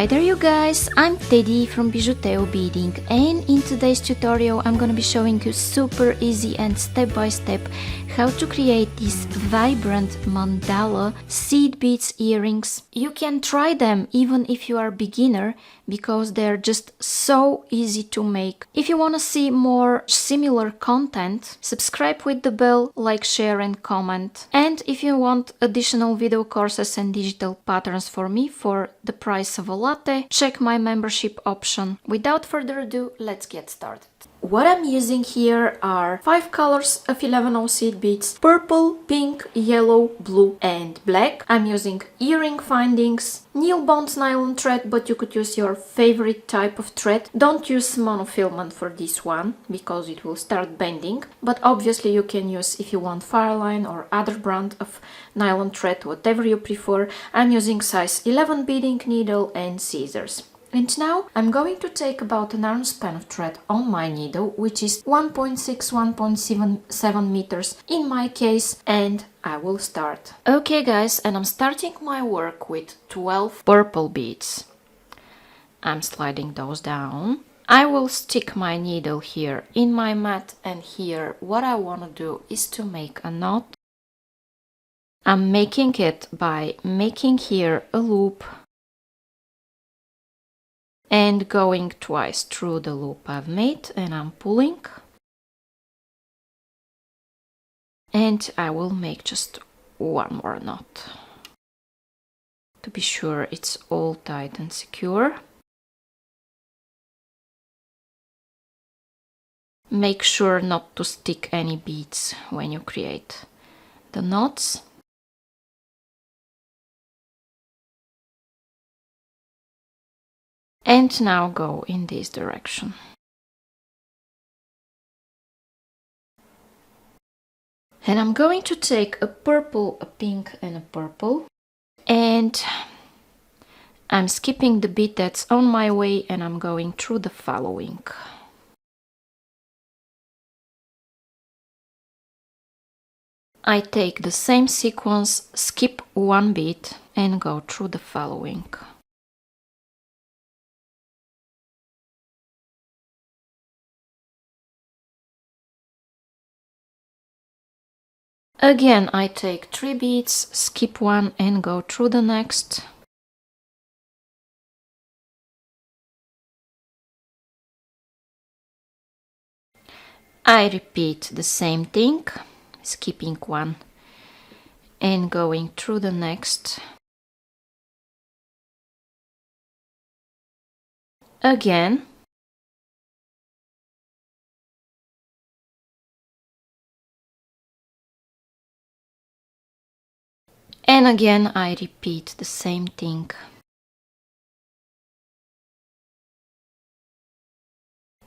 Hi there you guys, I'm Teddy from Bijouteo Beading, and in today's tutorial I'm gonna be showing you super easy and step-by-step how to create these vibrant mandala seed beads earrings. You can try them even if you are a beginner because they're just so easy to make. If you want to see more similar content, subscribe with the bell, like, share and comment. And if you want additional video courses and digital patterns for me for the price of a latte, check my membership option. Without further ado, let's get started. What I'm using here are 5 colors of 11/0 seed beads: purple, pink, yellow, blue and black. I'm using earring findings, Nylbond Nylon Thread, but you could use your favorite type of thread. Don't use monofilament for this one because it will start bending, but obviously you can use if you want Fireline or other brand of nylon thread, whatever you prefer. I'm using size 11 beading needle and scissors. And now I'm going to take about an arm span of thread on my needle, which is 1.6-1.7 meters in my case, and I will start. Okay guys, and I'm starting my work with 12 purple beads. I'm sliding those down. I will stick my needle here in my mat, and here what I want to do is to make a knot. I'm making it by making here a loop and going twice through the loop I've made, and I'm pulling, and I will make just one more knot to be sure it's all tight and secure. Make sure not to stick any beads when you create the knots. And now go in this direction. And I'm going to take a purple, a pink and a purple, and I'm skipping the bead that's on my way, and I'm going through the following. I take the same sequence, skip one bead and go through the following. Again, I take 3 beads, skip one and go through the next. I repeat the same thing, skipping one and going through the next. Again. And again I repeat the same thing.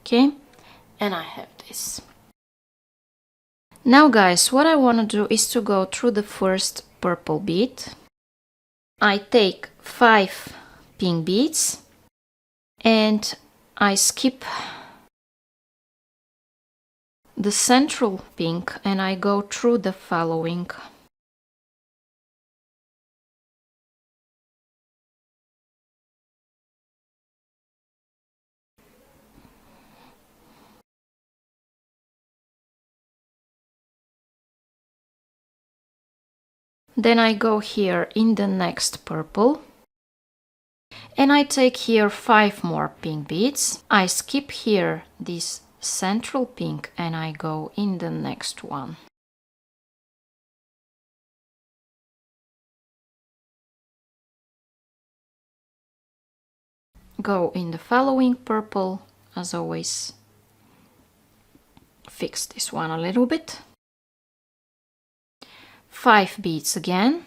Okay, and I have this. Now guys, what I want to do is to go through the first purple bead. I take 5 pink beads and I skip the central pink and I go through the following. Then I go here in the next purple and I take here 5 more pink beads. I skip here this central pink and I go in the next one. Go in the following purple, as always. Fix this one a little bit. 5 beads again,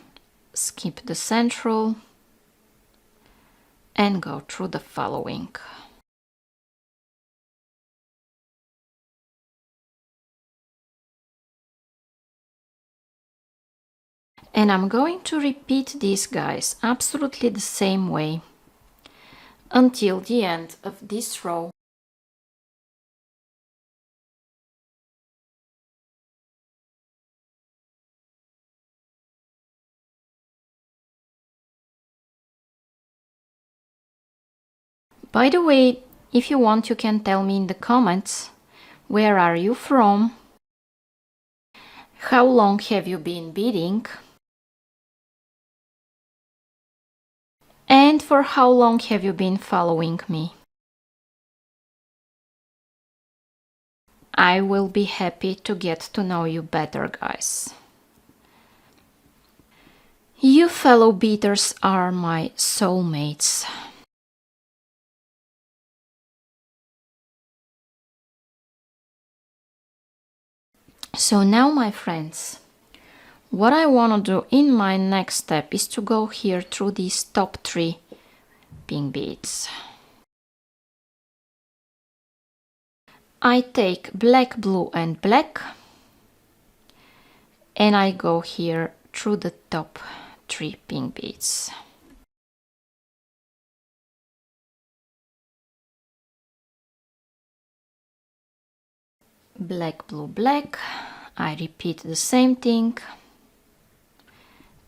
skip the central and go through the following. And I'm going to repeat these guys absolutely the same way until the end of this row. By the way, if you want, you can tell me in the comments, where are you from? How long have you been beading? And for how long have you been following me? I will be happy to get to know you better, guys. You fellow beaters are my soulmates. So now, my friends, what I want to do in my next step is to go here through these top 3 pink beads. I take black, blue and black, and I go here through the top 3 pink beads. Black, blue, black. I repeat the same thing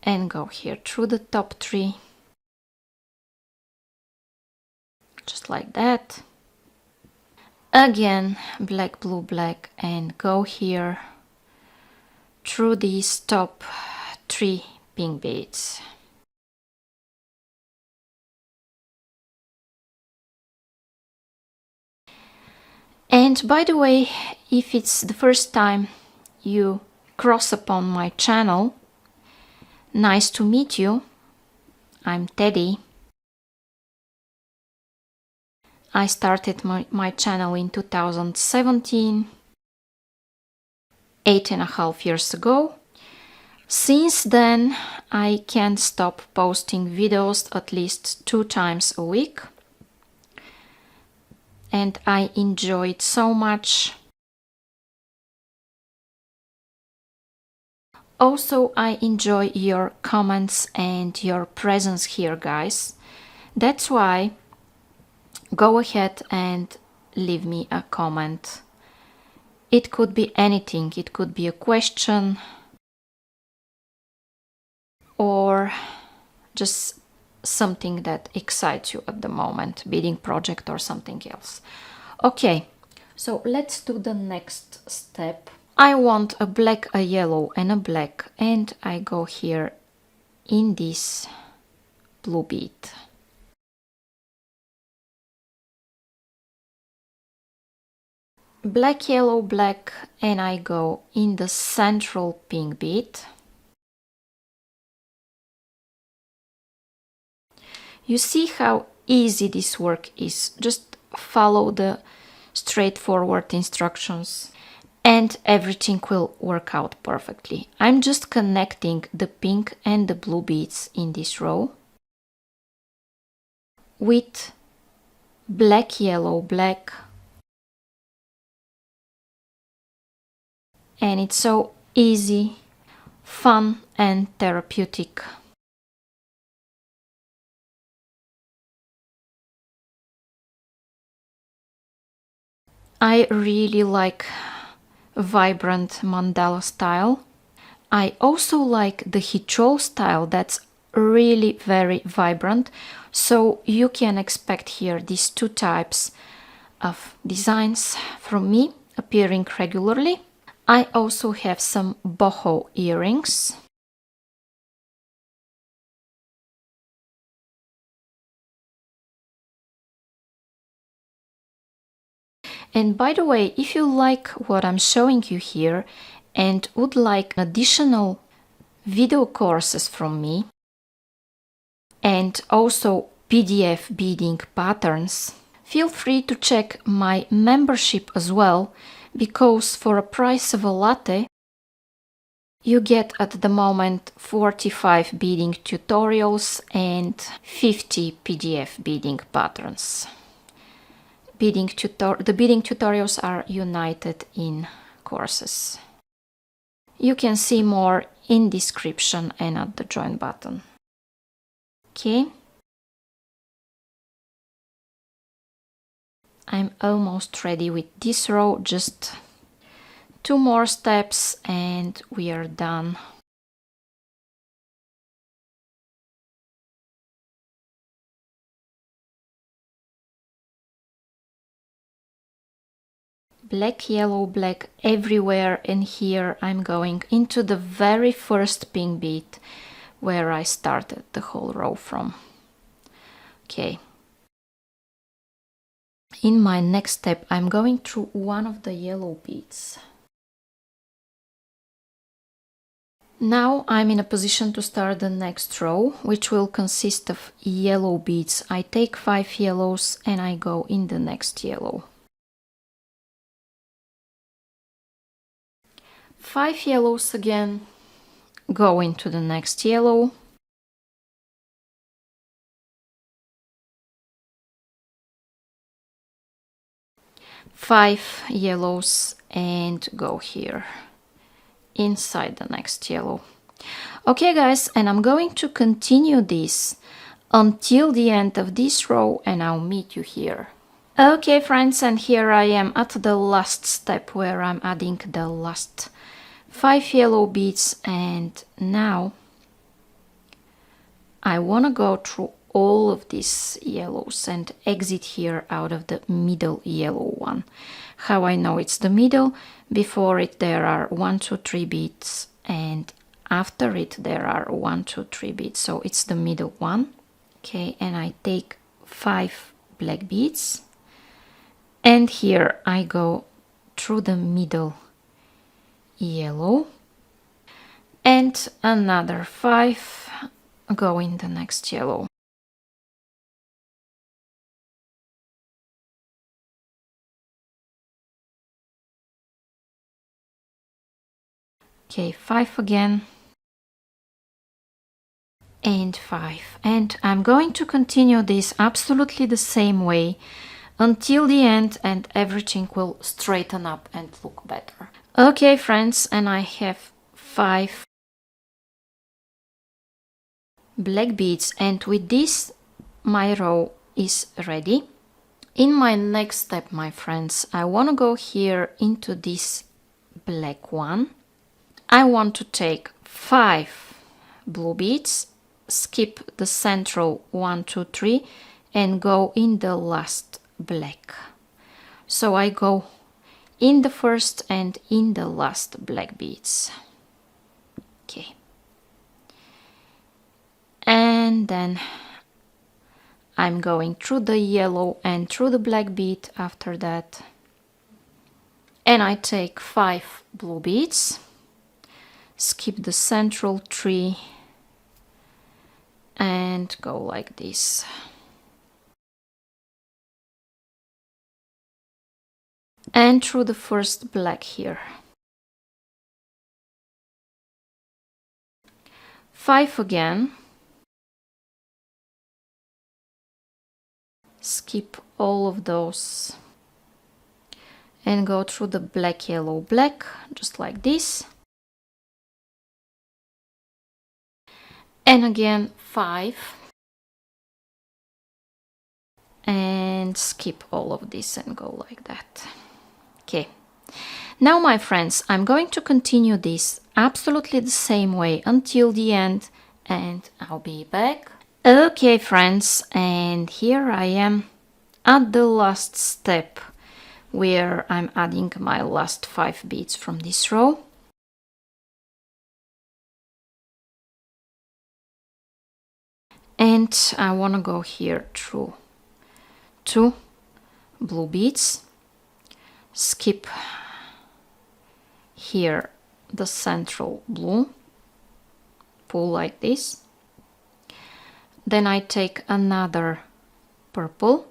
and go here through the top 3, just like that. Again, black, blue, black, and go here through these top 3 pink beads. And by the way, if it's the first time you cross upon my channel, nice to meet you. I'm Teddy. I started my channel in 2017, 8.5 years ago. Since then, I can't stop posting videos at least 2 times a week. And I enjoy it so much. Also, I enjoy your comments and your presence here, guys. That's why go ahead and leave me a comment. It could be anything. It could be a question or just something that excites you at the moment, beading project or something else. Okay, so let's do the next step. I want a black, a yellow and a black, and I go here in this blue bead. Black, yellow, black, and I go in the central pink bead. You see how easy this work is. Just follow the straightforward instructions and everything will work out perfectly. I'm just connecting the pink and the blue beads in this row with black, yellow, black. And it's so easy, fun and therapeutic. I really like vibrant mandala style. I also like the hijau style, that's really very vibrant. So you can expect here these 2 types of designs from me appearing regularly. I also have some boho earrings. And by the way, if you like what I'm showing you here and would like additional video courses from me and also PDF beading patterns, feel free to check my membership as well, because for a price of a latte you get at the moment 45 beading tutorials and 50 PDF beading patterns. The beading tutorials are united in courses. You can see more in description and at the join button. Okay. I'm almost ready with this row, just 2 more steps and we are done. black, yellow, black everywhere, and here I'm going into the very first pink bead where I started the whole row from. Okay. In my next step, I'm going through one of the yellow beads. Now I'm in a position to start the next row, which will consist of yellow beads. I take 5 yellows and I go in the next yellow. 5 yellows again, go into the next yellow. Five yellows and go here inside the next yellow. Okay guys, and I'm going to continue this until the end of this row and I'll meet you here. Okay friends, and here I am at the last step where I'm adding the last 5 yellow beads, and now I want to go through all of these yellows and exit here out of the middle yellow one. How I know it's the middle? Before it there are 1, 2, 3 beads, and after it there are 1, 2, 3 beads, so it's the middle one. Okay, and I take 5 black beads, and here I go through the middle yellow, and another 5 go in the next yellow. Okay, 5 again, and 5, and I'm going to continue this absolutely the same way until the end, and everything will straighten up and look better. Okay friends, and I have 5 black beads, and with this my row is ready. In my next step, my friends, I want to go here into this black one. I want to take 5 blue beads, skip the central 1, 2, 3 and go in the last black. So I go in the first and in the last black beads. Okay. And then I'm going through the yellow and through the black bead after that. And I take 5 blue beads, skip the central 3 and go like this. And through the first black here. 5 again. Skip all of those and go through the black, yellow, black, just like this. And again 5 and skip all of this and go like that. Okay, now my friends, I'm going to continue this absolutely the same way until the end, and I'll be back. Okay friends, and here I am at the last step where I'm adding my last 5 beads from this row. And I want to go here through 2 blue beads, skip here the central blue, pull like this. Then I take another purple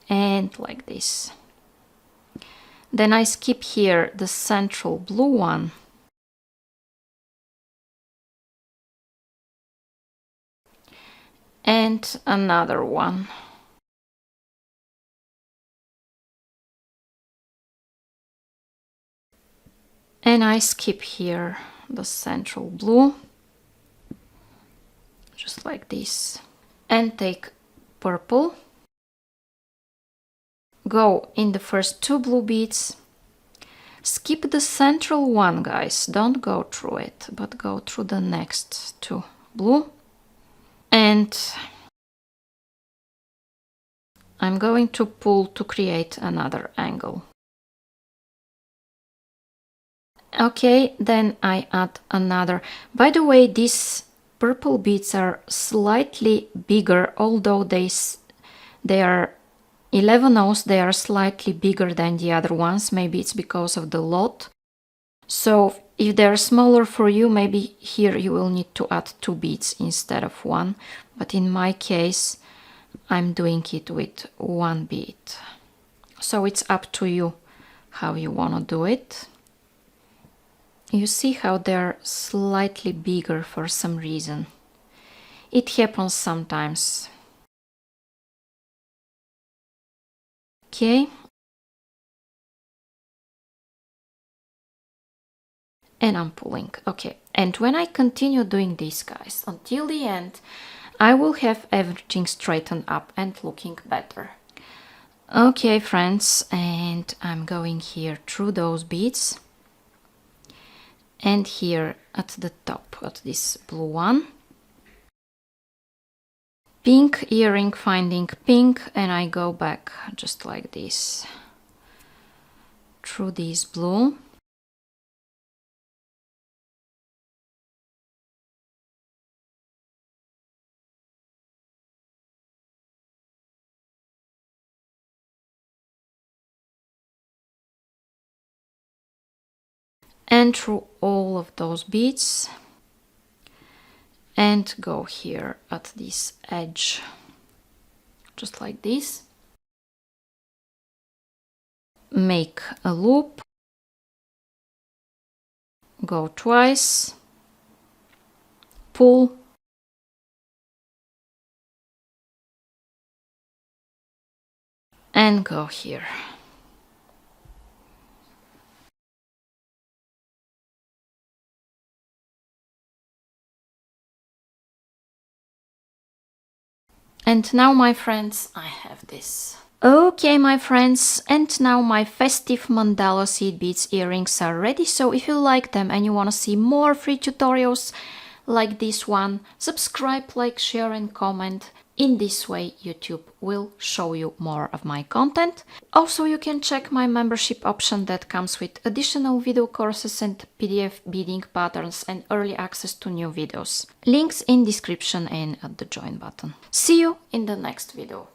and like this. Then I skip here the central blue one and another one. And I skip here the central blue, just like this, and take purple, go in the first 2 blue beads, skip the central one, guys, don't go through it, but go through the next 2 blue, and I'm going to pull to create another angle. Okay, then I add another. By the way, these purple beads are slightly bigger, although they are 11 O's, they are slightly bigger than the other ones. Maybe it's because of the lot. So if they're smaller for you, maybe here you will need to add 2 beads instead of 1. But in my case, I'm doing it with 1 bead. So it's up to you how you want to do it. You see how they're slightly bigger for some reason. It happens sometimes. Okay. And I'm pulling. Okay. And when I continue doing this, guys, until the end, I will have everything straightened up and looking better. Okay, friends, and I'm going here through those beads. And here at the top, at this blue one. Pink earring, finding pink, and I go back just like this through this blue. And through all of those beads and go here at this edge just like this. Make a loop, go twice, pull, and go here. And now, my friends, I have this. Okay, my friends, and now my festive mandala seed beads earrings are ready. So if you like them and you want to see more free tutorials like this one, subscribe, like, share and comment. In this way, YouTube will show you more of my content. Also, you can check my membership option that comes with additional video courses and PDF beading patterns and early access to new videos. Links in description and at the join button. See you in the next video.